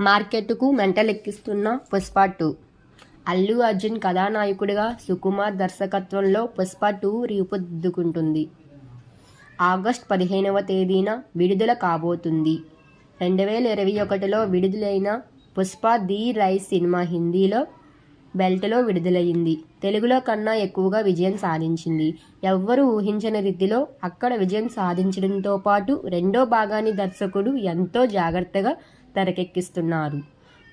మార్కెట్కు మెంటలెక్కిస్తున్న పుష్ప 2. అల్లు అర్జున్ కథానాయకుడిగా సుకుమార్ దర్శకత్వంలో పుష్ప 2 రూపుదిద్దుకుంటుంది. ఆగస్టు 15వ తేదీన విడుదల కాబోతుంది. 2021లో విడుదలైన పుష్ప ది రైజ్ సినిమా హిందీలో బెల్ట్లో విడుదలైంది. తెలుగులో కన్నా ఎక్కువగా విజయం సాధించింది. ఎవ్వరూ ఊహించని రీతిలో అక్కడ విజయం సాధించడంతో పాటు రెండో భాగాన్ని దర్శకుడు ఎంతో జాగ్రత్తగా తెరకెక్కిస్తున్నారు.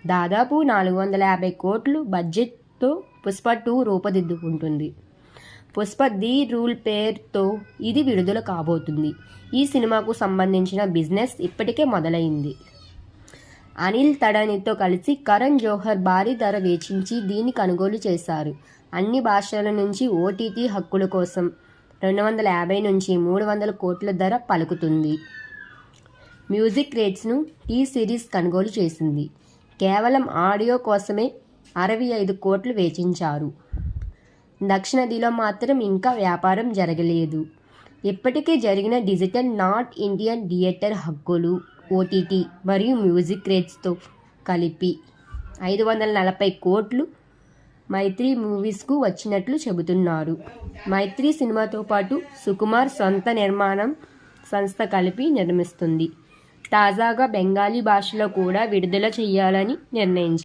దాదాపు 450 కోట్ల బడ్జెట్తో పుష్ప 2 రూపుదిద్దుకుంటుంది. పుష్ప ది రూల్ పేరుతో ఇది విడుదల కాబోతుంది. ఈ సినిమాకు సంబంధించిన బిజినెస్ ఇప్పటికే మొదలైంది. అనిల్ తడనితో కలిసి కరణ్ జోహర్ భారీ ధర వెచ్చించి దీన్ని కొనుగోలు చేశారు. అన్ని భాషల నుంచి ఓటీటీ హక్కుల కోసం 250 నుంచి 300 కోట్ల ధర పలుకుతుంది. మ్యూజిక్ రైట్స్ను ఈ సిరీస్ కొనుగోలు చేసింది. కేవలం ఆడియో కోసమే 65 కోట్లు వెచ్చించారు. దక్షిణాదిలో మాత్రం ఇంకా వ్యాపారం జరగలేదు. ఇప్పటికే జరిగిన డిజిటల్ నార్త్ ఇండియన్ థియేటర్ హక్కులు, ఓటీటీ మరియు మ్యూజిక్ రైట్స్తో కలిపి 540 కోట్లు మైత్రి మూవీస్కు వచ్చినట్లు చెబుతున్నారు. మైత్రి సినిమాతో పాటు సుకుమార్ సొంత నిర్మాణం సంస్థ కలిపి నిర్మిస్తుంది. తాజాగా బెంగాలీ భాషలో కూడా విడుదల చేయాలని నిర్ణయించారు.